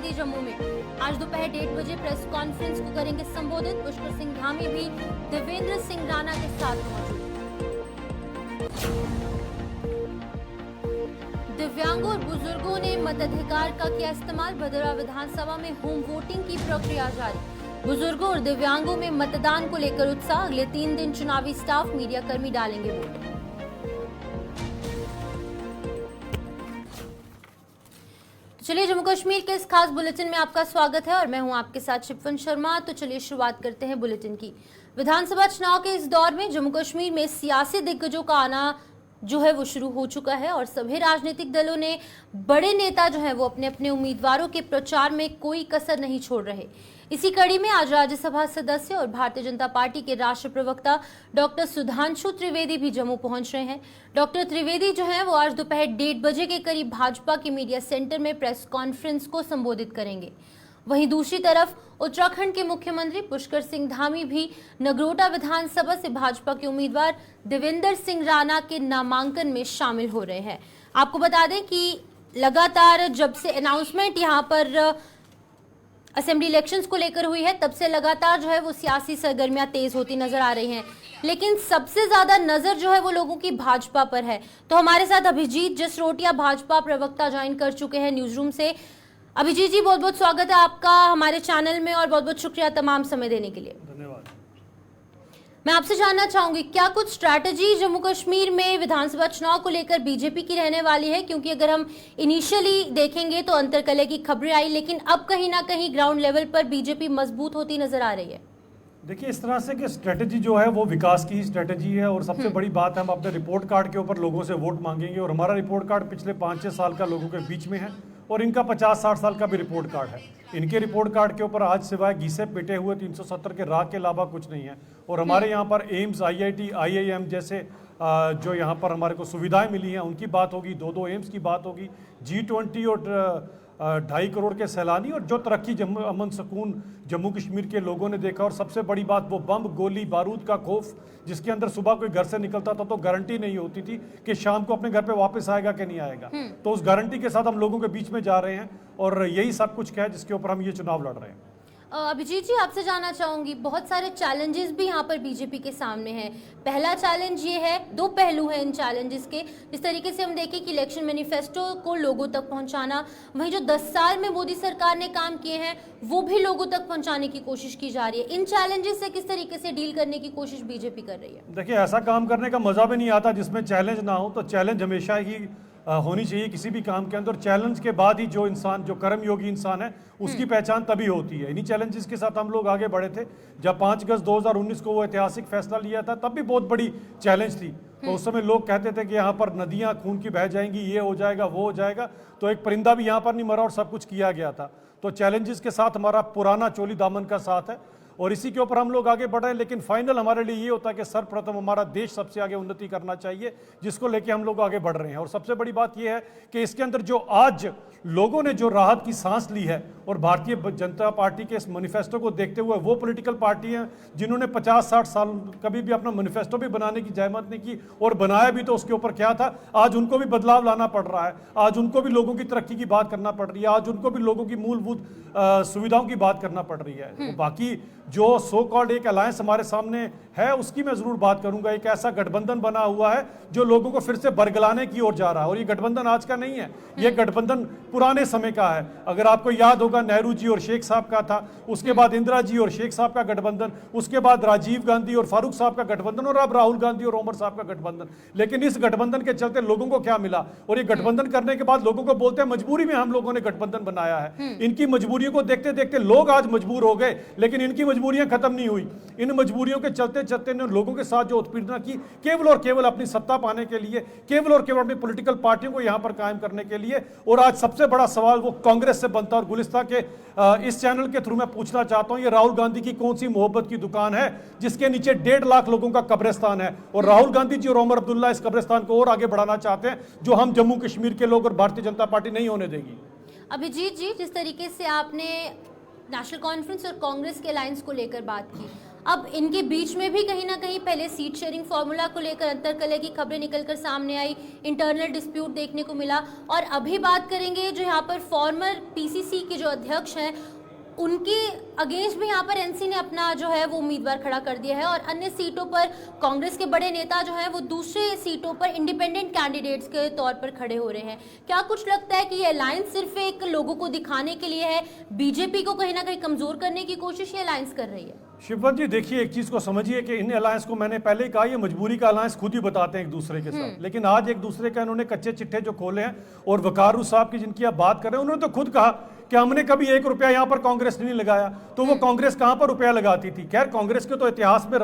हुई जम्मू में। आज दोपहर 1:30 बजे प्रेस कॉन्फ्रेंस को करेंगे संबोधित। पुष्कर सिंह धामी भी देवेंद्र सिंह राणा के साथ मौजूद। दिव्यांगों और बुजुर्गों ने मताधिकार का किया इस्तेमाल। भदरवा विधानसभा में होम वोटिंग की प्रक्रिया जारी। बुजुर्गों और दिव्यांगों में मतदान को लेकर उत्साह। अगले 3 दिन चुनावी स्टाफ मीडिया कर्मी डालेंगे वोट। चलिए, जम्मू कश्मीर के इस खास बुलेटिन में आपका स्वागत है और मैं हूं आपके साथ शिफन शर्मा। तो चलिए शुरुआत करते हैं बुलेटिन की। विधानसभा चुनाव के इस दौर में जम्मू कश्मीर में सियासी दिग्गजों का आना जो है वो शुरू हो चुका है और सभी राजनीतिक दलों ने बड़े नेता जो है वो अपने अपने उम्मीदवारों के प्रचार में कोई कसर नहीं छोड़ रहे। इसी कड़ी में आज राज्यसभा सदस्य और भारतीय जनता पार्टी के राष्ट्रीय प्रवक्ता डॉक्टर सुधांशु त्रिवेदी भी जम्मू पहुंच रहे हैं। डॉक्टर त्रिवेदी जो है वो आज दोपहर 1:30 बजे के करीब भाजपा के मीडिया सेंटर में प्रेस कॉन्फ्रेंस को संबोधित करेंगे। वहीं दूसरी तरफ उत्तराखंड के मुख्यमंत्री पुष्कर सिंह धामी भी नगरोटा विधानसभा से भाजपा के उम्मीदवार देवेंद्र सिंह राणा के नामांकन में शामिल हो रहे हैं। आपको बता दें कि लगातार जब से अनाउंसमेंट यहां पर असेंबली इलेक्शंस को लेकर हुई है तब से लगातार जो है वो सियासी सरगर्मियां तेज होती नजर आ रही हैं, लेकिन सबसे ज्यादा नजर जो है वो लोगों की भाजपा पर है। तो हमारे साथ अभिजीत जसरोटिया भाजपा प्रवक्ता ज्वाइन कर चुके हैं न्यूज रूम से। अभिजीत जी, बहुत बहुत स्वागत है आपका हमारे चैनल में और बहुत बहुत शुक्रिया तमाम समय देने के लिए। धन्यवाद। मैं आपसे जानना चाहूंगी, क्या कुछ स्ट्रैटेजी जम्मू कश्मीर में विधानसभा चुनाव को लेकर बीजेपी की रहने वाली है? क्योंकि अगर हम इनिशियली देखेंगे तो अंतरकलह की खबरें आई, लेकिन अब कहीं ना कहीं ग्राउंड लेवल पर बीजेपी मजबूत होती नजर आ रही है। देखिए, इस तरह से कि स्ट्रेटजी जो है वो विकास की ही स्ट्रेटजी है और सबसे बड़ी बात है हम अपने रिपोर्ट कार्ड के ऊपर लोगों से वोट मांगेंगे और हमारा रिपोर्ट कार्ड पिछले 5-6 साल का लोगों के बीच में है और इनका 50-60 साल का भी रिपोर्ट कार्ड है। इनके रिपोर्ट कार्ड के ऊपर आज सिवाय घिसे पिटे हुए 370 के राग के अलावा कुछ नहीं है और हमारे यहाँ पर एम्स, IIT, IIM जैसे जो यहाँ पर हमारे को सुविधाएं मिली हैं उनकी बात होगी, 2 एम्स की बात होगी, G20 और 2.5 करोड़ के सैलानी और जो तरक्की अमन सुकून जम्मू कश्मीर के लोगों ने देखा। और सबसे बड़ी बात वो बम, गोली, बारूद का खौफ, जिसके अंदर सुबह कोई घर से निकलता था तो गारंटी नहीं होती थी कि शाम को अपने घर पे वापस आएगा कि नहीं आएगा। तो उस गारंटी के साथ हम लोगों के बीच में जा रहे हैं और यही सब कुछ है जिसके ऊपर हम ये चुनाव लड़ रहे हैं। अभिजीत जी, आपसे जानना चाहूंगी, बहुत सारे चैलेंजेस भी यहाँ पर बीजेपी के सामने हैं। पहला चैलेंज ये है, 2 पहलू हैं इन चैलेंजेस के। जिस तरीके से हम देखें कि इलेक्शन मैनिफेस्टो को लोगों तक पहुंचाना, वहीं जो 10 साल में मोदी सरकार ने काम किए हैं वो भी लोगों तक पहुंचाने की कोशिश की जा रही है। इन चैलेंजेस से किस तरीके से डील करने की कोशिश बीजेपी कर रही है? देखिए, ऐसा काम करने का मजा भी नहीं आता जिसमें चैलेंज ना हो। तो चैलेंज हमेशा ही होनी चाहिए किसी भी काम के अंदर। चैलेंज के बाद ही जो इंसान, जो कर्मयोगी इंसान है, उसकी पहचान तभी होती है। इन्हीं चैलेंजेस के साथ हम लोग आगे बढ़े थे। जब 5 अगस्त 2019 को वो ऐतिहासिक फैसला लिया था तब भी बहुत बड़ी चैलेंज थी। तो उस समय लोग कहते थे कि यहाँ पर नदियाँ खून की बह जाएंगी, ये हो जाएगा, वो हो जाएगा। तो एक परिंदा भी यहाँ पर नहीं मरा और सब कुछ किया गया था। तो चैलेंजेस के साथ हमारा पुराना चोली दामन का साथ है और इसी के ऊपर हम लोग आगे बढ़ रहे हैं। लेकिन फाइनल हमारे लिए ये होता है कि सर्वप्रथम हमारा देश सबसे आगे उन्नति करना चाहिए, जिसको लेके हम लोग आगे बढ़ रहे हैं। और सबसे बड़ी बात ये है कि इसके अंदर जो आज लोगों ने जो राहत की सांस ली है और भारतीय जनता पार्टी के इस मैनिफेस्टो को देखते हुए, वो पॉलिटिकल पार्टी हैं जिन्होंने 50-60 साल कभी भी अपना मैनिफेस्टो भी बनाने की जहमत नहीं की और बनाया भी तो उसके ऊपर क्या था, आज उनको भी बदलाव लाना पड़ रहा है। आज उनको भी लोगों की तरक्की की बात करना पड़ रही है। आज उनको भी लोगों की मूलभूत सुविधाओं की बात करना पड़ रही है। तो बाकी जो सो कॉल्ड एक अलायंस हमारे सामने है उसकी मैं जरूर बात करूंगा। एक ऐसा गठबंधन बना हुआ है जो लोगों को फिर से बरगलाने की ओर जा रहा है और ये गठबंधन आज का नहीं है, ये गठबंधन पुराने समय का है। अगर आपको याद होगा, नेहरू जी और शेख साहब का था, उसके बाद इंदिरा जी और शेख साहब का गठबंधन, उसके बाद राजीव गांधी और फारूक साहब का गठबंधन और अब राहुल गांधी और उमर साहब का गठबंधन। लेकिन इस गठबंधन के चलते लोगों को क्या मिला और ये गठबंधन करने के बाद लोगों को बोलते हैं मजबूरी में हम लोगों ने गठबंधन बनाया है। इनकी मजबूरियों को देखते देखते लोग आज मजबूर हो गए, लेकिन इनकी मजबूरियां खत्म नहीं हुई। इन मजबूरियों के चलते चलते ने लोगों के साथ जो उत्पीड़ना की, केवल और केवल अपनी सत्ता पाने के लिए, केवल और केवल अपनी पॉलिटिकल पार्टियों को यहां पर कायम करने के लिए। और आज सबसे बड़ा सवाल वो कांग्रेस से बनता है और गुलिस्ता के इस चैनल के थ्रू मैं पूछना चाहता हूं, ये राहुल गांधी की कौन सी मोहब्बत की दुकान है जिसके नीचे 1.5 लाख लोगों का कब्रिस्तान है और राहुल गांधी जी और उमर अब्दुल्ला इस कब्रिस्तान को और आगे बढ़ाना चाहते हैं, जो हम जम्मू कश्मीर के लोग और भारतीय जनता पार्टी नहीं होने देगी। अभिजीत जी, जिस तरीके से आपने नेशनल कॉन्फ्रेंस और कांग्रेस के अलायंस को लेकर बात की, अब इनके बीच में भी कहीं ना कहीं पहले सीट शेयरिंग फॉर्मूला को लेकर अंतर्कलह की खबरें निकलकर सामने आई, इंटरनल डिस्प्यूट देखने को मिला। और अभी बात करेंगे जो यहाँ पर फॉर्मर पीसीसी के जो अध्यक्ष हैं उनके अगेंस्ट भी यहाँ पर एनसी ने अपना जो है वो उम्मीदवार खड़ा कर दिया है, और अन्य सीटों पर कांग्रेस के बड़े नेता जो हैं वो दूसरे सीटों पर इंडिपेंडेंट कैंडिडेट्स के तौर पर खड़े हो रहे हैं। क्या कुछ लगता है कि ये अलायंस सिर्फ एक लोगों को दिखाने के लिए है, बीजेपी को कहीं ना कहीं कमजोर करने की कोशिश ये अलायंस कर रही है? शिवम जी देखिए, एक चीज को समझिए कि इन अलायंस को मैंने पहले ही कहा, ये मजबूरी का अलायंस खुद ही बताते हैं एक दूसरे के साथ, लेकिन आज एक दूसरे का इन्होंने कच्चे चिट्ठे जो खोले हैं, और वकारू साहब की जिनकी आप बात कर रहे हैं, उन्होंने तो खुद कहा कि हमने कभी 1 रुपया यहाँ पर कांग्रेस ने नहीं लगाया। तो वो कांग्रेस कहाँ पर रुपया लगाती थी? खैर, कांग्रेस के तो इतिहास में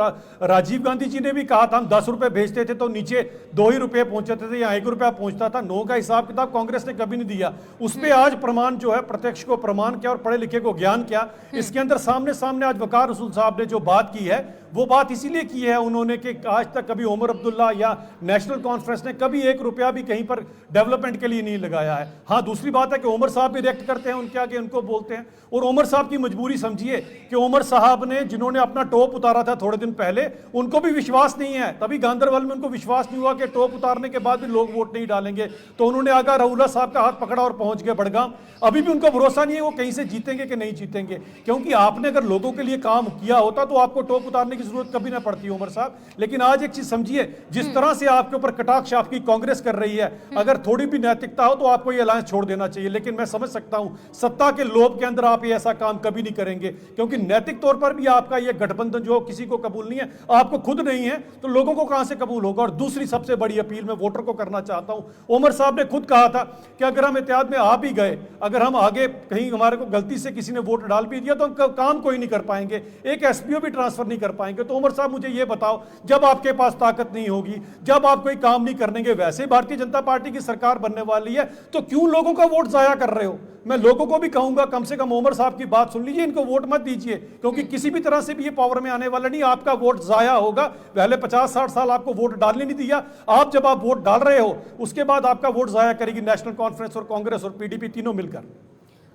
राजीव गांधी जी ने भी कहा था हम 10 रुपए भेजते थे तो नीचे 2 ही रुपये पहुंचते थे या 1 रुपया पहुंचता था। 9 का हिसाब किताब कांग्रेस ने कभी नहीं दिया। उस पर आज प्रमाण जो है, प्रत्यक्ष को प्रमाण क्या और पढ़े लिखे को ज्ञान क्या, इसके अंदर सामने सामने आज वकार रसूल साहब ने जो बात की है, वो बात इसीलिए की है उन्होंने कि आज तक कभी उमर अब्दुल्ला या नेशनल कॉन्फ्रेंस ने कभी 1 रुपया भी कहीं पर डेवलपमेंट के लिए नहीं लगाया है। हाँ, दूसरी बात है कि उमर साहब भी रिएक्ट करते हैं उनके आगे, उनको बोलते हैं, और उमर साहब की मजबूरी समझिए कि उमर साहब ने जिन्होंने अपना टॉप उतारा था थोड़े दिन पहले, उनको भी विश्वास नहीं है। तभी गांधरबल में उनको विश्वास नहीं हुआ कि टॉप उतारने के बाद भी लोग वोट नहीं डालेंगे, तो उन्होंने आगा रउला साहब का हाथ पकड़ा और पहुंच गए बड़गाम। अभी भी उनको भरोसा नहीं है वो कहीं से जीतेंगे कि नहीं जीतेंगे, क्योंकि आपने अगर लोगों के लिए काम किया होता तो आपको टॉप उतारने की जरूरत कभी ना पड़ती उमर साहब। लेकिन आज एक चीज समझिए, जिस तरह से आपके ऊपर कटाक्ष आपकी कांग्रेस कर रही है, अगर थोड़ी भी नैतिकता हो तो आपको ये अलायंस छोड़ देना चाहिए। लेकिन मैं समझ सकता हूं सत्ता के लोभ के अंदर आप ये ऐसा काम कभी नहीं करेंगे, क्योंकि नैतिक तौर पर भी आपका ये गठबंधन जो किसी को कबूल नहीं है, आपको खुद नहीं है तो लोगों को कहां से कबूल होगा। और दूसरी सबसे बड़ी अपील मैं वोटर को करना चाहता हूं, उमर साहब ने खुद कहा था कि अगर हम इत्तेहाद में आ भी गए, अगर हम आगे कहीं हमारे को गलती से किसी ने वोट डाल भी दिया तो हम काम कोई नहीं कर पाएंगे, एक एसपीओ भी ट्रांसफर नहीं कर पाएंगे। तो उमर साहब मुझे ये बताओ, जब आपके पास ताकत नहीं होगी, जब आप कोई काम नहीं करेंगे, वैसे भारतीय जनता पार्टी की सरकार बनने वाली है, तो क्यों लोगों का वोट जाया कर रहे हो? मैं लोगों को भी कहूंगा कम से कम उमर साहब की बात सुन लीजिए, इनको वोट मत दीजिए, क्योंकि किसी भी तरह से भी ये पावर में आने वाला नहीं, आपका वोट जाया होगा। पहले 50-60 साल आपको वोट डालने नहीं दिया, आप जब आप वोट डाल रहे हो उसके बाद आपका वोट जाया करेगी नेशनल कॉन्फ्रेंस और कांग्रेस और पीडीपी तीनों मिलकर।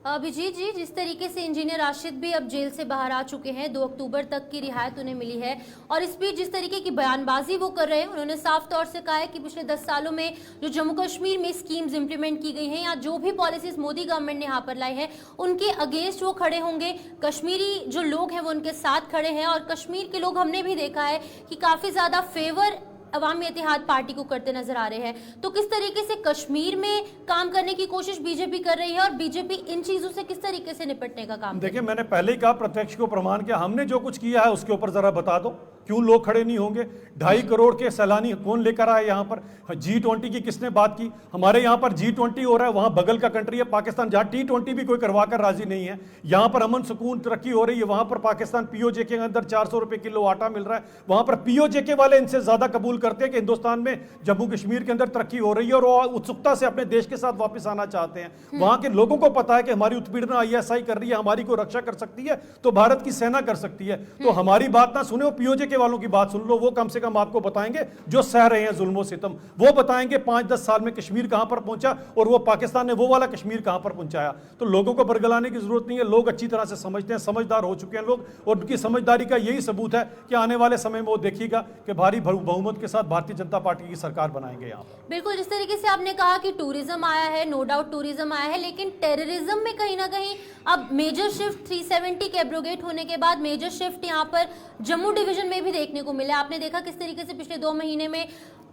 अभिजीत जी, जिस तरीके से इंजीनियर राशिद भी अब जेल से बाहर आ चुके हैं, 2 अक्टूबर तक की रिहायत उन्हें मिली है, और इस बीच जिस तरीके की बयानबाजी वो कर रहे हैं, उन्होंने साफ तौर से कहा है कि पिछले 10 सालों में जो जम्मू कश्मीर में स्कीम्स इंप्लीमेंट की गई हैं या जो भी पॉलिसीज मोदी गवर्नमेंट ने यहाँ पर लाई है, उनके अगेंस्ट वो खड़े होंगे। कश्मीरी जो लोग हैं वो उनके साथ खड़े हैं, और कश्मीर के लोग हमने भी देखा है कि काफ़ी ज़्यादा फेवर अवामी इत्तेहाद पार्टी को करते नजर आ रहे हैं। तो किस तरीके से कश्मीर में काम करने की कोशिश बीजेपी कर रही है, और बीजेपी इन चीजों से किस तरीके से निपटने का काम? देखिए, मैंने पहले ही कहा प्रत्यक्ष को प्रमाण किया, हमने जो कुछ किया है उसके ऊपर जरा बता दो, क्यों लोग खड़े नहीं होंगे? 2.5 करोड़ के सैलानी कौन लेकर आए यहाँ पर? G20 की किसने बात की? हमारे यहाँ पर G20 हो रहा है, वहां बगल का कंट्री है पाकिस्तान, जहां T20 भी कोई करवा कर राजी नहीं है। यहाँ पर अमन सुकून तरक्की हो रही है, वहां पर पाकिस्तान POJ के अंदर 400 रुपए किलो आटा मिल रहा है, वहां पर POJ के वाले इनसे ज्यादा कबूल करते हैं कि हिंदुस्तान में जम्मू कश्मीर के अंदर तरक्की हो रही है, और वो उत्सुकता से अपने देश के साथ वापस आना चाहते हैं। वहां के लोगों को पता है कि हमारी उत्पीड़न ISI कर रही है, हमारी को रक्षा कर सकती है तो भारत की सेना कर सकती है। तो हमारी बात ना सुने, POJ के वालों की बात सुन लो, वो कम से कम आपको बताएंगे जो सह रहे हैं जुल्मो सितम, वो बताएंगे 5-10 साल में कश्मीर कहां पर पहुंचा और वो पाकिस्तान ने वो वाला कश्मीर कहां पर पहुंचाया। तो लोगों को बरगलाने की जरूरत नहीं है, लोग अच्छी तरह से समझते हैं, समझदार हो चुके हैं लोग, और उनकी समझदारी का यही सबूत है कि आने वाले समय में वो देखिएगा कि भारी बहुमत के साथ भारतीय जनता पार्टी की सरकार बनाएंगे यहाँ पर। बिल्कुल, जिस तरीके से आपने कहा कि टूरिज्म आया है, नो डाउट टूरिज्म आया है, लेकिन टेररिज्म में कहीं ना कहीं अब मेजर शिफ्ट 370 के एब्रोगेट होने के बाद मेजर शिफ्ट यहाँ पर जम्मू डिवीजन में भी देखने को मिला। आपने देखा किस तरीके से पिछले 2 महीने में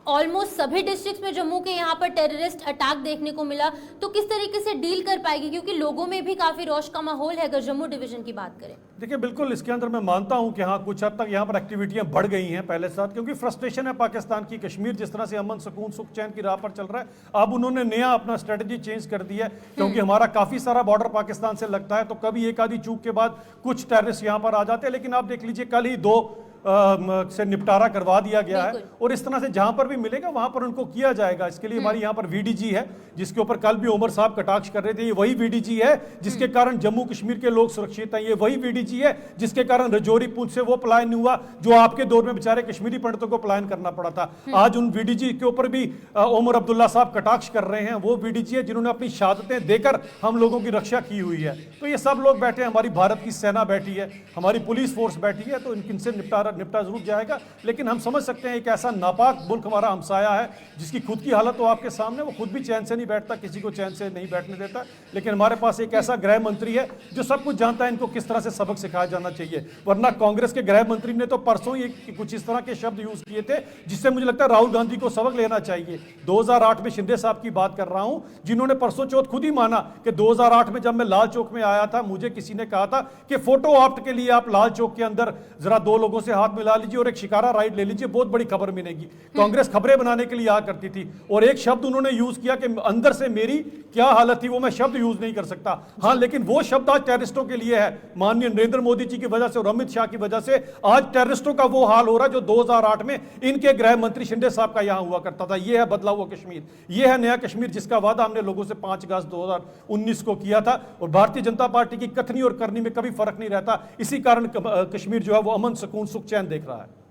ऑलमोस्ट सभी डिस्ट्रिक्ट्स में जम्मू के यहाँ पर टेररिस्ट अटैक देखने को मिला। तो किस तरीके से डील कर पाएगी, क्योंकि लोगों में भी काफी रोष का माहौल है अगर जम्मू डिवीजन की बात करें? देखिए, बिल्कुल इसके अंदर मैं मानता हूं कि हाँ कुछ हद तक यहाँ पर एक्टिविटियां बढ़ गई हैं पहले साथ, क्योंकि फ्रस्ट्रेशन है पाकिस्तान की। कश्मीर जिस तरह से अमन सुकून सुख चैन की राह पर चल रहा है, अब उन्होंने नया अपना स्ट्रेटजी चेंज कर दिया है, क्योंकि हमारा काफी सारा बॉर्डर पाकिस्तान से लगता है, तो कभी एक आधी चूक के बाद कुछ टेररिस्ट यहाँ पर आ जाते हैं। लेकिन आप देख लीजिए, कल ही 2 से निपटारा करवा दिया गया है बिल्कुल। और इस तरह से जहां पर भी मिलेगा वहां पर उनको किया जाएगा। इसके लिए हमारी यहाँ पर वीडीजी है, जिसके ऊपर कल भी उमर साहब कटाक्ष कर रहे थे। ये वही वीडीजी है जिसके कारण जम्मू कश्मीर के लोग सुरक्षित हैं। ये वही वीडीजी है जिसके कारण रजौरी पुंछ से वो पलायन हुआ जो आपके दौर में बेचारे कश्मीरी पंडितों को पलायन करना पड़ा था। आज उन वीडीजी के ऊपर भी उमर अब्दुल्ला साहब कटाक्ष कर रहे हैं। वो वीडीजी है जिन्होंने अपनी शहादतें देकर हम लोगों की रक्षा की हुई है। तो ये सब लोग बैठे हैं, हमारी भारत की सेना बैठी है, हमारी पुलिस फोर्स बैठी है, तो इनसे निपटा जरूर जाएगा। लेकिन हम समझ सकते हैं एक ऐसा नापाक मुल्क हमारा हमसाया है जिसकी खुद की हालत तो आपके सामने, वो खुद भी चैन से नहीं बैठता, किसी को चैन से नहीं बैठने देता। लेकिन हमारे पास एक ऐसा गृह मंत्री है जो सब कुछ जानता है इनको किस तरह से सबक सिखाया जाना चाहिए। वरना कांग्रेस के गृह मंत्री ने तो परसों ही कुछ इस तरह के शब्द यूज किए थे जिससे मुझे लगता है राहुल गांधी को सबक लेना चाहिए। 2008 में शिंदे साहब की बात कर रहा हूं, जिन्होंने परसों चौथ खुद ही माना कि 2008 में जब मैं लाल चौक में आया था मुझे किसी ने कहा था कि फोटो ऑप्ट के लिए आप लाल चौक के अंदर जरा दो लोगों से हाथ मिला लीजिए और एक शिकारा राइड ले लीजिए, बहुत बड़ी खबर मिलेगी। कांग्रेस खबरें बनाने के लिए आ करती थी और एक शब्द उन्होंने यूज किया कि अंदर से मेरी क्या हालत थी, वो मैं शब्द यूज नहीं कर सकता। हाँ, लेकिन वो शब्द आज टेररिस्टों के लिए है। माननीय नरेंद्र मोदी जी की वजह से और अमित शाह की वजह से आज टेररिस्टों का वो हाल हो रहा है जो 2008 में इनके गृह मंत्री शिंदे साहब का यहां हुआ करता था। ये है बदला हुआ कश्मीर, ये है नया कश्मीर जिसका वादा हमने लोगों से 5 अगस्त 2019 को किया था। और भारतीय जनता पार्टी की कथनी और करनी में कभी फर्क नहीं रहता। इसी कारण कश्मीर जो है वो अमन, सुकून, सुख, चैन देख रहा है।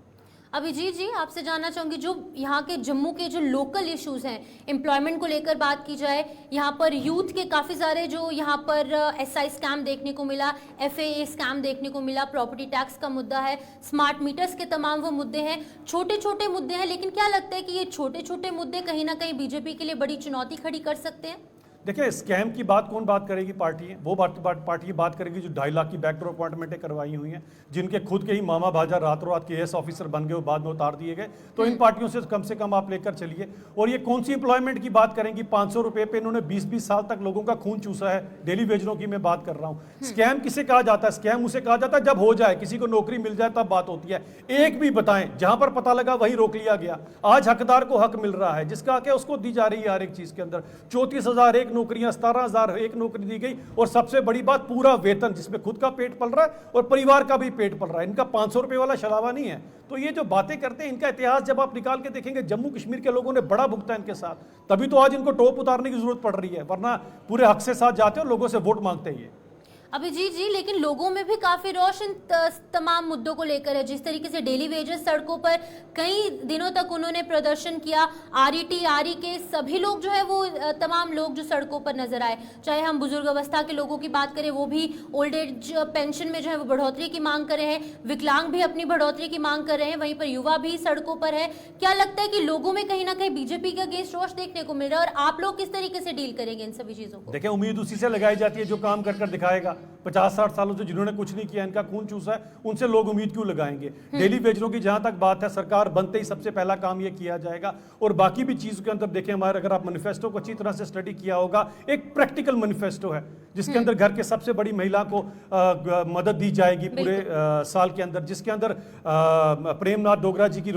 अभिजीत जी, आपसे जानना चाहूंगी, जो यहाँ के जम्मू के जो लोकल इश्यूज हैं, एम्प्लॉयमेंट को लेकर बात की जाए, यहाँ पर यूथ के काफ़ी सारे जो यहाँ पर एसआई स्कैम देखने को मिला, एफएए स्कैम देखने को मिला, प्रॉपर्टी टैक्स का मुद्दा है, स्मार्ट मीटर्स के तमाम वो मुद्दे हैं, छोटे छोटे मुद्दे हैं। लेकिन क्या लगता है कि ये छोटे छोटे मुद्दे कहीं ना कहीं बीजेपी के लिए बड़ी चुनौती खड़ी कर सकते हैं? देखिए, स्कैम की बात कौन बात करेगी? पार्टी है वो पार्टी बात करेगी जो 2.5 लाख की बैकडोर अपॉइंटमेंटें करवाई हुई हैं, जिनके खुद के ही मामा भाजा रातों रात केएस ऑफिसर बन गए और बाद में उतार दिए गए। तो इन पार्टियों से कम आप लेकर चलिए। और ये कौन सी एम्प्लॉयमेंट की बात करेंगी? 500 रुपए पे इन्होंने 20-20 साल तक लोगों का खून चूसा है। डेली वेजरों की मैं बात कर रहा हूँ। स्कैम किसे कहा जाता है? स्कैम उसे कहा जाता है जब हो जाए, किसी को नौकरी मिल जाए तब बात होती है। एक भी बताएं जहां पर पता लगा वहीं रोक लिया गया। आज हकदार को हक मिल रहा है, जिसका हक है उसको दी जा रही है हर एक चीज के अंदर। 34,001 नौकरियां, 17,000 एक नौकरी दी गई। और सबसे बड़ी बात, पूरा वेतन, जिसमें खुद का पेट पल रहा है और परिवार का भी पेट पल रहा है। इनका 500 रुपए वाला छलावा नहीं है। तो ये जो बातें करते हैं, इनका इतिहास जब आप निकाल के देखेंगे, जम्मू कश्मीर के लोगों ने बड़ा भुगता इनके साथ, तभी तो आज इनको टोप उतारने की जरूरत पड़ रही है। वरना पूरे हक से साथ जाते हो, लोगों से वोट मांगते हैं। अभिजीत जी, लेकिन लोगों में भी काफी रोष इन तमाम मुद्दों को लेकर है। जिस तरीके से डेली वेजेस सड़कों पर कई दिनों तक उन्होंने प्रदर्शन किया, आरईटी, आरई के सभी लोग जो है वो तमाम लोग जो सड़कों पर नजर आए, चाहे हम बुजुर्ग अवस्था के लोगों की बात करें, वो भी ओल्ड एज पेंशन में जो है वो बढ़ोतरी की मांग कर रहे हैं, विकलांग भी अपनी बढ़ोतरी की मांग कर रहे हैं, वहीं पर युवा भी सड़कों पर है। क्या लगता है कि लोगों में कहीं ना कहीं बीजेपी का अगेंस्ट रोष देखने को मिल रहा है, और आप लोग किस तरीके से डील करेंगे इन सभी चीजों को? देखिए, उम्मीद उसी से लगाई जाती है जो काम कर दिखाएगा। 50-60 सालों से जिन्होंने कुछ नहीं किया, इनका खून चूसा है, उनसे लोग उम्मीद क्यों लगाएंगे? डेली वेजरों की जहां तक बात है, सरकार बनते ही सबसे पहला काम यह किया जाएगा। और बाकी भी चीजों के अंदर देखें, हमारे अगर आप मैनिफेस्टो को अच्छी तरह से स्टडी किया होगा, एक प्रैक्टिकल मैनिफेस्टो है जिसके अंदर घर के सबसे बड़ी महिला को मदद दी जाएगी पूरे साल के अंदर, जिसके अंदर प्रेमनाथ डोगरा जी की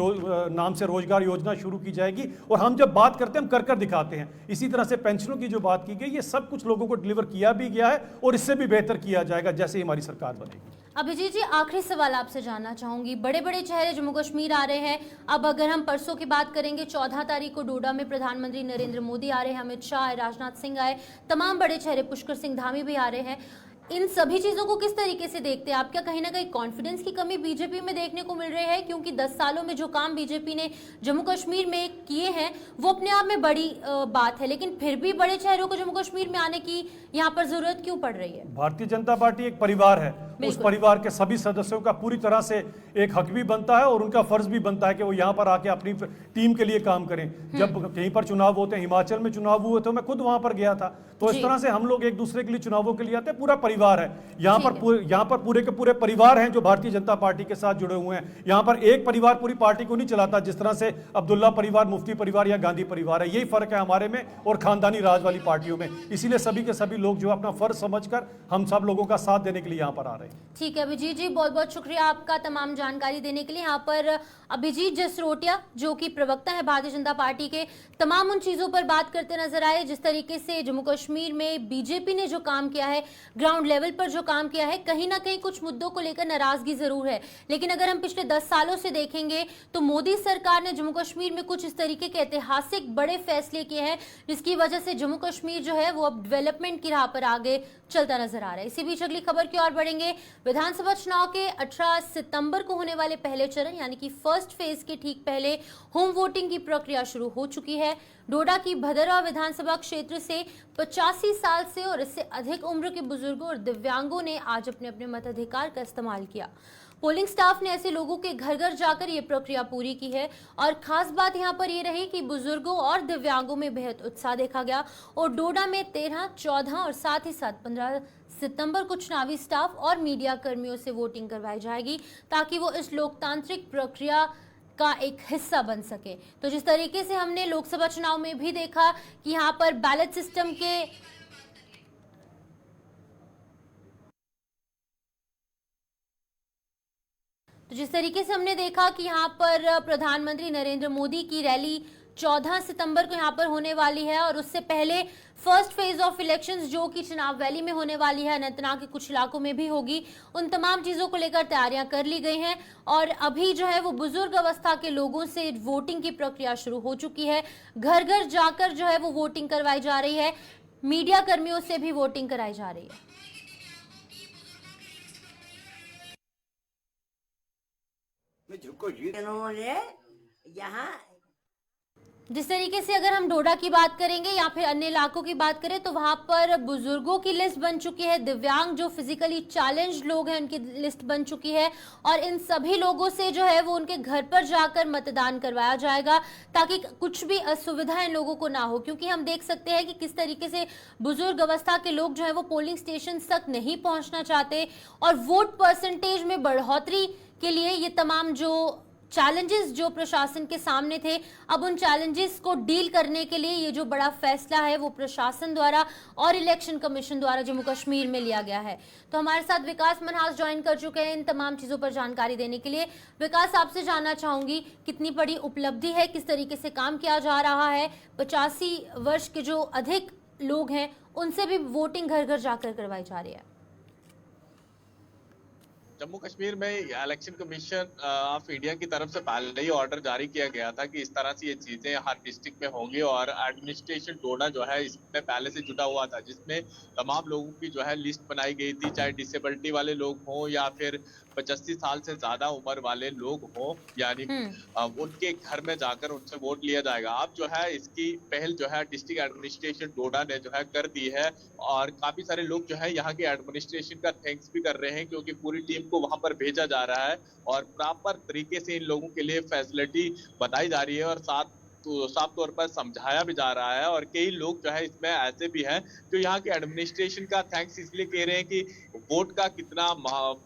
नाम से रोजगार योजना शुरू की जाएगी। और हम जब बात करते हैं, हम कर दिखाते हैं। इसी तरह से पेंशनों की जो बात की गई, ये सब कुछ लोगों को डिलीवर किया भी गया है और इससे भी बेहतर किया जाएगा जैसे ही हमारी सरकार बनेगी। अभिजीत जी, आखिरी सवाल आपसे जानना चाहूंगी, बड़े बड़े चेहरे जम्मू कश्मीर आ रहे हैं। अब अगर हम परसों की बात करेंगे, 14 तारीख को डोडा में प्रधानमंत्री नरेंद्र मोदी आ रहे हैं, अमित शाह आए, राजनाथ सिंह आए, तमाम बड़े चेहरे, पुष्कर सिंह धामी भी आ रहे हैं। इन सभी चीजों को किस तरीके से देखते हैं आप? क्या कहीं ना कहीं कॉन्फिडेंस की कमी बीजेपी में देखने को मिल रही है? क्योंकि 10 सालों में जो काम बीजेपी ने जम्मू कश्मीर में किए हैं वो अपने आप में बड़ी बात है, लेकिन फिर भी बड़े चेहरों को जम्मू कश्मीर में आने की यहाँ पर जरूरत क्यों पड़ रही है? भारतीय जनता पार्टी एक परिवार है। उस परिवार के सभी सदस्यों का पूरी तरह से एक हक भी बनता है और उनका फर्ज भी बनता है कि वो यहाँ पर आके अपनी टीम के लिए काम करें। जब कहीं पर चुनाव होते हैं, हिमाचल में चुनाव हुए तो मैं खुद वहां पर गया था। तो इस तरह से हम लोग एक दूसरे के लिए चुनावों के लिए आते हैं। पूरा परिवार है यहाँ पर पूरे के पूरे परिवार हैं जो भारतीय जनता पार्टी के साथ जुड़े हुए हैं। यहाँ पर एक परिवार पूरी पार्टी को नहीं चलाता, जिस तरह से अब्दुल्ला परिवार, मुफ्ती परिवार या गांधी परिवार है। यही फर्क है हमारे में और खानदानी राज वाली पार्टियों में। इसीलिए सभी के सभी लोग जो अपना फर्ज समझकर हम सब लोगों का साथ देने के लिए यहाँ पर आ रहे हैं। ठीक है अभिजीत जी, बहुत बहुत शुक्रिया आपका तमाम जानकारी देने के लिए। यहाँ पर अभिजीत जसरोटिया जो कि प्रवक्ता है भारतीय जनता पार्टी के, तमाम उन चीजों पर बात करते नजर आए जिस तरीके से जम्मू कश्मीर में बीजेपी ने जो काम किया है, ग्राउंड लेवल पर जो काम किया है, कहीं ना कहीं कुछ मुद्दों को लेकर नाराजगी जरूर है। लेकिन अगर हम पिछले 10 सालों से देखेंगे तो मोदी सरकार ने जम्मू कश्मीर में कुछ इस तरीके के ऐतिहासिक बड़े फैसले किए हैं जिसकी वजह से जम्मू कश्मीर जो है वो अब डेवलपमेंट की राह पर आगे चलता नजर आ रहा है। इसी बीच अगली खबर की ओर बढ़ेंगे। विधानसभा चुनाव के 18 सितंबर को होने वाले पहले चरण यानी कि फर्स्ट फेज के ठीक पहले होम वोटिंग की प्रक्रिया शुरू हो चुकी है। डोडा की भदरवा विधानसभा क्षेत्र से 85 साल से और इससे अधिक उम्र के बुजुर्गों और दिव्यांगों ने आज अपने अपने मताधिकार का इस्तेमाल किया। पोलिंग स्टाफ ने ऐसे लोगों के घर घर जाकर ये प्रक्रिया पूरी की है और खास बात यहाँ पर ये रही कि बुजुर्गों और दिव्यांगों में बेहद उत्साह देखा गया और डोडा में 13, 14 और साथ ही साथ 15 सितंबर को चुनावी स्टाफ और मीडिया कर्मियों से वोटिंग करवाई जाएगी ताकि वो इस लोकतांत्रिक प्रक्रिया का एक हिस्सा बन सके। तो जिस तरीके से हमने लोकसभा चुनाव में भी देखा कि यहाँ पर बैलेट सिस्टम के तो जिस तरीके से हमने देखा कि यहाँ पर प्रधानमंत्री नरेंद्र मोदी की रैली 14 सितंबर को यहाँ पर होने वाली है और उससे पहले फर्स्ट फेज ऑफ इलेक्शंस जो कि चुनाव वैली में होने वाली है, अनंतनाग के कुछ इलाकों में भी होगी, उन तमाम चीजों को लेकर तैयारियां कर ली गई हैं और अभी जो है वो बुजुर्ग अवस्था के लोगों से वोटिंग की प्रक्रिया शुरू हो चुकी है। घर घर जाकर जो है वो वोटिंग करवाई जा रही है, मीडिया कर्मियों से भी वोटिंग कराई जा रही है। इन्होंने यहाँ जिस तरीके से अगर हम डोडा की बात करेंगे या फिर अन्य इलाकों की बात करें तो वहां पर बुजुर्गों की लिस्ट बन चुकी है, दिव्यांग जो फिजिकली चैलेंज लोग हैं उनकी लिस्ट बन चुकी है और इन सभी लोगों से जो है वो उनके घर पर जाकर मतदान करवाया जाएगा ताकि कुछ भी असुविधा इन लोगों को ना हो। क्योंकि हम देख सकते हैं कि किस तरीके से बुजुर्ग अवस्था के लोग जो है वो पोलिंग स्टेशन तक नहीं पहुंचना चाहते और वोट परसेंटेज में बढ़ोतरी के लिए ये तमाम जो चैलेंजेस जो प्रशासन के सामने थे, अब उन चैलेंजेस को डील करने के लिए ये जो बड़ा फैसला है वो प्रशासन द्वारा और इलेक्शन कमीशन द्वारा जम्मू कश्मीर में लिया गया है। तो हमारे साथ विकास मनहास ज्वाइन कर चुके हैं इन तमाम चीजों पर जानकारी देने के लिए। विकास, आपसे जानना चाहूंगी कितनी बड़ी उपलब्धि है, किस तरीके से काम किया जा रहा है, 85 वर्ष के जो अधिक लोग हैं उनसे भी वोटिंग घर घर जाकर करवाई जा रही है। जम्मू कश्मीर में इलेक्शन कमीशन ऑफ इंडिया की तरफ से पहले ही ऑर्डर जारी किया गया था कि इस तरह से ये चीजें हर डिस्ट्रिक्ट में होंगी और एडमिनिस्ट्रेशन डोडा जो है इसमें पहले से जुटा हुआ था जिसमें तमाम लोगों की जो है लिस्ट बनाई गई थी, चाहे डिसेबिलिटी वाले लोग हों या फिर 85 साल से ज्यादा उम्र वाले लोग हों, यानी उनके घर में जाकर उनसे वोट लिया जाएगा। अब जो है इसकी पहल जो है डिस्ट्रिक्ट एडमिनिस्ट्रेशन डोडा ने जो है कर दी है और काफी सारे लोग जो है यहाँ के एडमिनिस्ट्रेशन का थैंक्स भी कर रहे हैं क्योंकि पूरी टीम को वहां पर भेजा जा रहा है और प्रॉपर तरीके से इन लोगों के लिए फैसिलिटी बताई जा रही है और साफ तौर पर समझाया भी जा रहा है। और कई लोग जो है इसमें ऐसे भी हैं जो यहाँ के एडमिनिस्ट्रेशन का थैंक्स इसलिए कह रहे हैं कि वोट का कितना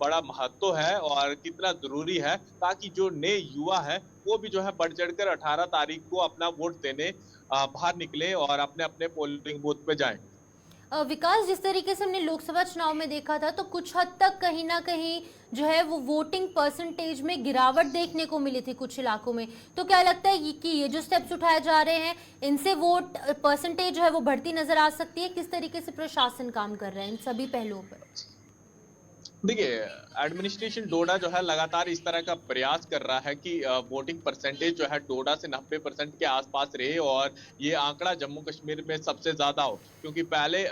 बड़ा महत्व है और कितना जरूरी है ताकि जो नए युवा है वो भी जो है बढ़ चढ़कर 18 तारीख को अपना वोट देने बाहर निकले और अपने अपने पोलिंग बूथ पे जाएं। विकास, जिस तरीके से हमने लोकसभा चुनाव में देखा था तो कुछ हद तक कहीं ना कहीं जो है वो वोटिंग परसेंटेज में गिरावट देखने को मिली थी कुछ इलाकों में, तो क्या लगता है कि ये जो स्टेप्स उठाए जा रहे हैं इनसे वोट परसेंटेज जो है वो बढ़ती नजर आ सकती है? किस तरीके से प्रशासन काम कर रहा है इन सभी पहलुओं पर? देखिए, एडमिनिस्ट्रेशन डोडा जो है लगातार इस तरह का प्रयास कर रहा है कि वोटिंग परसेंटेज जो है डोडा से 90% के आसपास रहे और ये आंकड़ा जम्मू कश्मीर में सबसे ज्यादा हो, क्योंकि पहले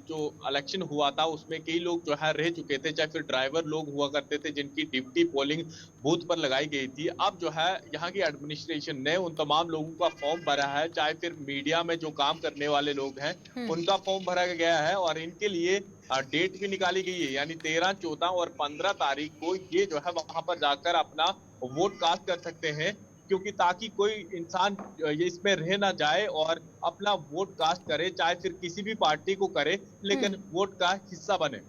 जो इलेक्शन हुआ था उसमें कई लोग जो है रह चुके थे, चाहे फिर ड्राइवर लोग हुआ करते थे जिनकी ड्यूटी पोलिंग बूथ पर लगाई गई थी। अब जो है यहाँ की एडमिनिस्ट्रेशन ने उन तमाम लोगों का फॉर्म भरा है, चाहे फिर मीडिया में जो काम करने वाले लोग हैं उनका फॉर्म भरा गया है और इनके लिए डेट भी निकाली गई है, यानी 13, 14 और 15 तारीख को ये जो है वहां पर जाकर अपना वोट कास्ट कर सकते हैं, क्योंकि ताकि कोई इंसान ये इसमें रह ना जाए और अपना वोट कास्ट करे, चाहे फिर किसी भी पार्टी को करे लेकिन वोट का हिस्सा बने।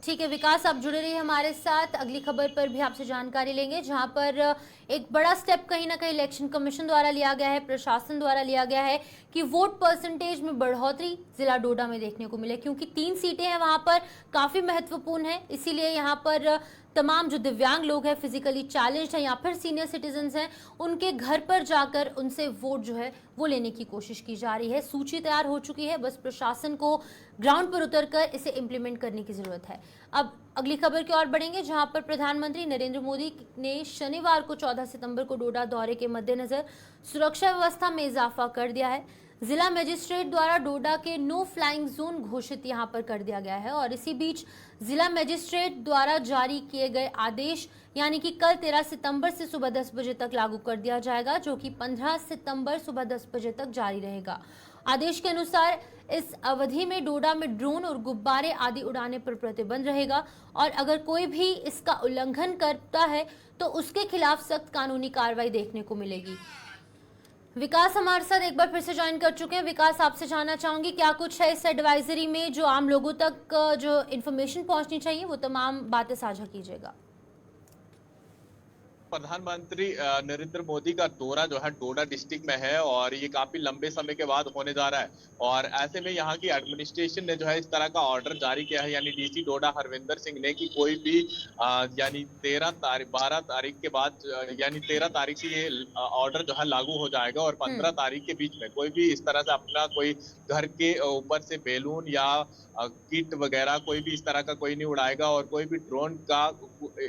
ठीक है विकास, आप जुड़े रहिए हमारे साथ। अगली खबर पर भी आपसे जानकारी लेंगे, जहां पर एक बड़ा स्टेप कहीं ना कहीं इलेक्शन कमीशन द्वारा लिया गया है, प्रशासन द्वारा लिया गया है कि वोट परसेंटेज में बढ़ोतरी जिला डोडा में देखने को मिले, क्योंकि 3 सीटें हैं वहां पर, काफी महत्वपूर्ण है। इसीलिए यहाँ पर तमाम जो दिव्यांग लोग हैं, फिजिकली चैलेंज्ड हैं या फिर सीनियर सिटीजन्स हैं, उनके घर पर जाकर उनसे वोट जो है वो लेने की कोशिश की जा रही है। सूची तैयार हो चुकी है, बस प्रशासन को ग्राउंड पर उतरकर इसे इम्प्लीमेंट करने की जरूरत है। अब अगली खबर की ओर बढ़ेंगे, जहां पर प्रधानमंत्री नरेंद्र मोदी ने शनिवार को 14 सितंबर को डोडा दौरे के मद्देनजर सुरक्षा व्यवस्था में इजाफा कर दिया है। जिला मजिस्ट्रेट द्वारा डोडा के नो फ्लाइंग जोन घोषित यहां पर कर दिया गया है और इसी बीच जिला मजिस्ट्रेट द्वारा जारी किए गए आदेश यानी कि कल 13 सितंबर से सुबह 10 बजे तक लागू कर दिया जाएगा, जो कि 15 सितंबर सुबह 10 बजे तक जारी रहेगा। आदेश के अनुसार इस अवधि में डोडा में ड्रोन और गुब्बारे आदि उड़ाने पर प्रतिबंध रहेगा और अगर कोई भी इसका उल्लंघन करता है तो उसके खिलाफ सख्त कानूनी कार्रवाई देखने को मिलेगी। विकास हमारे साथ एक बार फिर से ज्वाइन कर चुके हैं। विकास, आपसे जानना चाहूंगी क्या कुछ है इस एडवाइजरी में जो आम लोगों तक जो इन्फॉर्मेशन पहुंचनी चाहिए वो तमाम बातें साझा कीजिएगा। प्रधानमंत्री नरेंद्र मोदी का दौरा जो है डोडा डिस्ट्रिक्ट में है और ये काफी लंबे समय के बाद होने जा रहा है और ऐसे में यहाँ की एडमिनिस्ट्रेशन ने जो है इस तरह का ऑर्डर जारी किया है, यानी डीसी डोडा हरविंदर सिंह ने, कि कोई भी यानी 12 तारीख के बाद यानी 13 तारीख से ये ऑर्डर जो है लागू हो जाएगा और 15 तारीख के बीच में कोई भी इस तरह से अपना कोई घर के ऊपर से बैलून या किट वगैरह कोई भी इस तरह का कोई नहीं उड़ाएगा और कोई भी ड्रोन का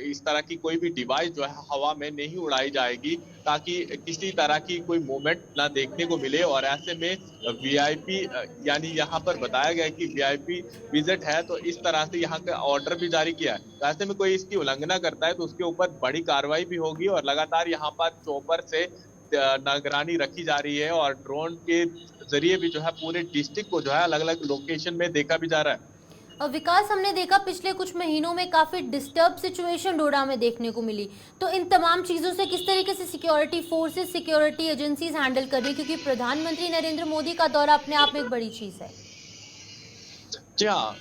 इस तरह की कोई भी डिवाइस जो है हवा में नहीं उड़ाई जाएगी, ताकि किसी तरह की कोई मूवमेंट ना देखने को मिले। और ऐसे में वीआईपी यानी यहाँ पर बताया गया कि वीआईपी विजिट है, तो इस तरह से यहाँ का ऑर्डर भी जारी किया है। तो ऐसे में कोई इसकी उल्लंघना करता है तो उसके ऊपर बड़ी कार्रवाई भी होगी और लगातार यहाँ पर चौपर से निगरानी रखी जा रही है और ड्रोन के जरिए भी जो है पूरे डिस्ट्रिक्ट को जो है अलग अलग लोकेशन में देखा भी जा रहा है। और विकास, हमने देखा पिछले कुछ महीनों में काफी डिस्टर्ब सिचुएशन डोडा में देखने को मिली, तो इन तमाम चीजों से किस तरीके से security forces, security agencies handle कर रही है, क्योंकि प्रधानमंत्री नरेंद्र मोदी का दौरा अपने आप में एक बड़ी चीज है। जी हाँ,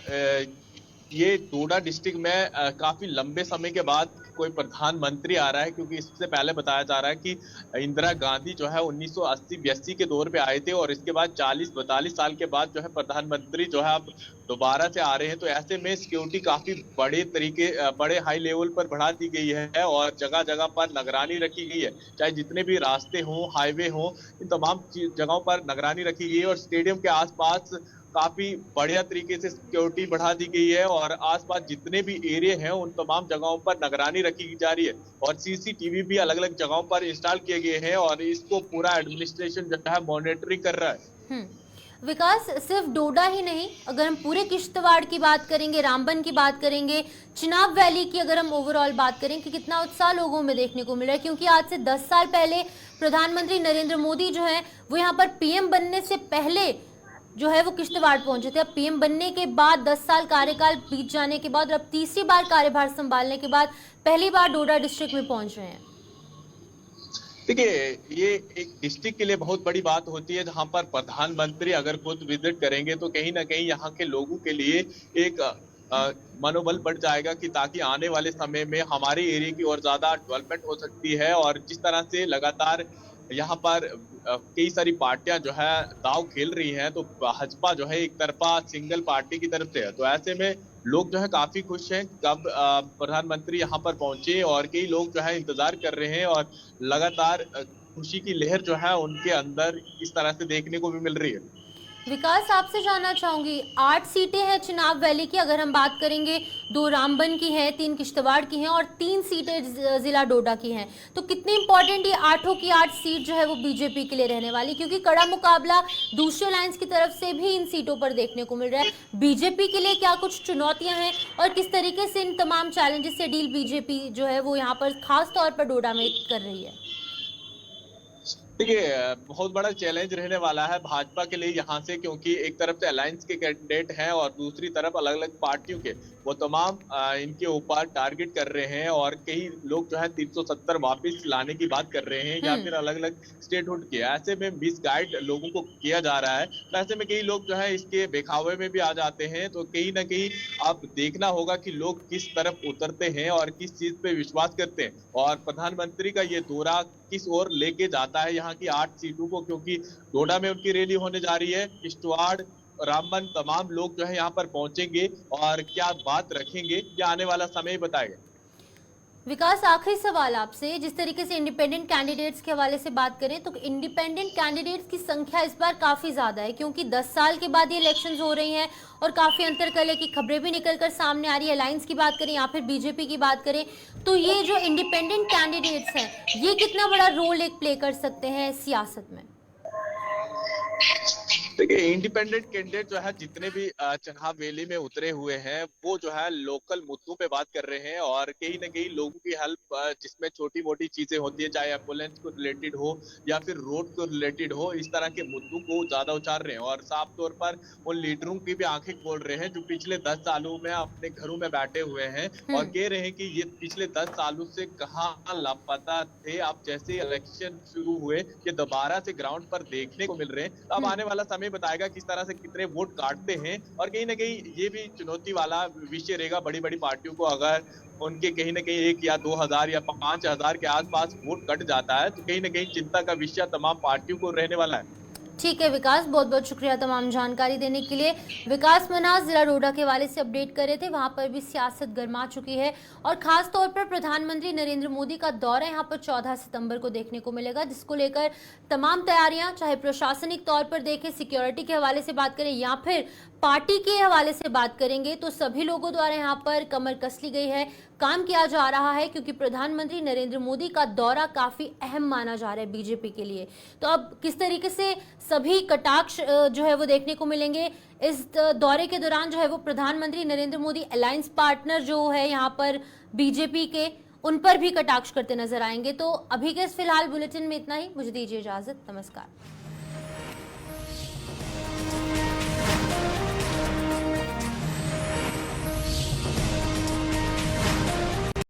ये डोडा डिस्ट्रिक्ट में काफी लंबे समय के बाद कोई प्रधानमंत्री आ रहा है, क्योंकि इससे पहले बताया जा रहा है कि इंदिरा गांधी जो है 1980-82 के दौर पे आए थे और इसके बाद 40-42 साल के बाद जो है प्रधानमंत्री जो है अब दोबारा से आ रहे हैं। तो ऐसे में सिक्योरिटी काफी बड़े हाई लेवल पर बढ़ा दी गई है और जगह जगह पर निगरानी रखी गई है, चाहे जितने भी रास्ते हों, हाईवे हों, इन तमाम जगहों पर निगरानी रखी गई है और स्टेडियम के आसपास काफी बढ़िया तरीके से सिक्योरिटी बढ़ा दी गई है और आसपास जितने भी एरिया हैं उन तमाम जगहों पर निगरानी रखी जा रही है और सीसीटीवी भी अलग अलग जगहों पर इंस्टॉल किए गए हैं और इसको पूरा एडमिनिस्ट्रेशन जो है मॉनिटरिंग कर रहा है। विकास, सिर्फ डोडा ही नहीं, अगर हम पूरे किश्तवाड़ की बात करेंगे, रामबन की बात करेंगे, चिनाब वैली की अगर हम ओवरऑल बात करें कि कितना उत्साह लोगों में देखने को मिल रहा है, क्योंकि आज से 10 साल पहले प्रधानमंत्री नरेंद्र मोदी जो है वो यहाँ पर पीएम बनने से पहले जो है वो किश्तवाड़ पहुंचे थे। अब पीएम बनने के बाद 10 साल कार्यकाल बीत जाने के बाद और अब तीसरी बार कार्यभार संभालने के बाद पहली बार डोडा डिस्ट्रिक्ट में पहुंच रहे हैं। देखिए, ये एक डिस्ट्रिक्ट के लिए बहुत बड़ी बात होती है जहां पर प्रधानमंत्री अगर खुद विजिट करेंगे तो कहीं ना कहीं यहाँ के लोगों के लिए एक मनोबल बढ़ जाएगा कि ताकि आने वाले समय में हमारे एरिया की और ज्यादा डेवलपमेंट हो सकती है। और जिस तरह से लगातार यहाँ पर कई सारी पार्टियां जो है दाव खेल रही हैं, तो भाजपा जो है एक तरफा सिंगल पार्टी की तरफ से है, तो ऐसे में लोग जो है काफी खुश हैं कब प्रधानमंत्री यहाँ पर पहुंचे और कई लोग जो है इंतजार कर रहे हैं और लगातार खुशी की लहर जो है उनके अंदर इस तरह से देखने को भी मिल रही है। विकास, आपसे जानना चाहूंगी, 8 सीटें हैं चिनाब वैली की, अगर हम बात करेंगे 2 रामबन की हैं, 3 किश्तवाड़ की हैं और 3 सीटें जिला डोडा की हैं, तो कितनी इंपॉर्टेंट ये 8 की 8 सीट जो है वो बीजेपी के लिए रहने वाली, क्योंकि कड़ा मुकाबला दूसरे अलायंस की तरफ से भी इन सीटों पर देखने को मिल रहा है। बीजेपी के लिए क्या कुछ चुनौतियां हैं और किस तरीके से इन तमाम चैलेंजेस से डील बीजेपी जो है वो यहाँ पर खास तौर पर डोडा में कर रही है? देखिए बहुत बड़ा चैलेंज रहने वाला है भाजपा के लिए यहाँ से, क्योंकि एक तरफ से अलायंस के कैंडिडेट हैं और दूसरी तरफ अलग अलग पार्टियों के वो तमाम इनके ऊपर टारगेट कर रहे हैं, और कई लोग जो है 370 वापस लाने की बात कर रहे हैं या फिर अलग अलग स्टेटहुड के। ऐसे में मिसगाइड लोगों को किया जा रहा है, तो ऐसे में कई लोग जो है इसके बेखावे में भी आ जाते हैं। तो कहीं ना कहीं अब देखना होगा कि लोग किस तरफ उतरते हैं और किस चीज पे विश्वास करते हैं, और प्रधानमंत्री का ये दौरा किस ओर लेके जाता है यहाँ की 8 सीटों को, क्योंकि डोडा में उनकी रैली होने जा रही है, किश्तवाड़, रामबन, तमाम लोग जो है यहाँ पर पहुंचेंगे और क्या बात रखेंगे ये आने वाला समय बताएगा। विकास, आखिरी सवाल आपसे, जिस तरीके से इंडिपेंडेंट कैंडिडेट्स के हवाले से बात करें तो इंडिपेंडेंट कैंडिडेट्स की संख्या इस बार काफी ज्यादा है, क्योंकि 10 साल के बाद ये इलेक्शंस हो रही हैं और काफी अंतरकलह की खबरें भी निकलकर सामने आ रही है। अलायंस की बात करें या फिर बीजेपी की बात करें, तो ये जो इंडिपेंडेंट कैंडिडेट्स हैं ये कितना बड़ा रोल एक प्ले कर सकते हैं सियासत में? देखिए इंडिपेंडेंट कैंडिडेट जो है जितने भी चुनाव रैली में उतरे हुए हैं वो जो है लोकल मुद्दों पे बात कर रहे हैं, और कहीं ना कहीं लोगों की हेल्प जिसमें छोटी मोटी चीजें होती है, चाहे एम्बुलेंस को रिलेटेड हो या फिर रोड को रिलेटेड हो, इस तरह के मुद्दों को ज्यादा उछाल रहे हैं। और साफ तौर पर उन लीडरों की भी आंखें खोल रहे हैं जो पिछले 10 सालों में अपने घरों में बैठे हुए हैं और कह रहे हैं कि ये पिछले 10 सालों से कहाँ लापता थे। अब जैसे इलेक्शन शुरू हुए ये दोबारा से ग्राउंड पर देखने को मिल रहे हैं। अब आने वाला समय बताएगा किस तरह से कितने वोट काटते हैं, और कहीं ना कहीं ये भी चुनौती वाला विषय रहेगा बड़ी बड़ी पार्टियों को। अगर उनके कहीं ना कहीं 1 या 2,000 या 5,000 के आसपास वोट कट जाता है तो कहीं ना कहीं चिंता का विषय तमाम पार्टियों को रहने वाला है। ठीक है विकास, बहुत बहुत शुक्रिया तमाम जानकारी देने के लिए। विकास मन्हास जिला डोडा के हवाले से अपडेट कर रहे थे। वहां पर भी सियासत गर्मा चुकी है और खास तौर पर प्रधानमंत्री नरेंद्र मोदी का दौरा यहां पर 14 सितंबर को देखने को मिलेगा, जिसको लेकर तमाम तैयारियां, चाहे प्रशासनिक तौर पर देखें, सिक्योरिटी के हवाले से बात करें या फिर पार्टी के हवाले से बात करेंगे, तो सभी लोगों द्वारा यहाँ पर कमर कस ली गई है, काम किया जा रहा है, क्योंकि प्रधानमंत्री नरेंद्र मोदी का दौरा काफी अहम माना जा रहा है बीजेपी के लिए। तो अब किस तरीके से सभी कटाक्ष जो है वो देखने को मिलेंगे इस दौरे के दौरान, जो है वो प्रधानमंत्री नरेंद्र मोदी अलायंस पार्टनर जो है यहाँ पर बीजेपी के, उन पर भी कटाक्ष करते नजर आएंगे। तो अभी के इस फिलहाल बुलेटिन में इतना ही, मुझे दीजिए इजाजत, नमस्कार।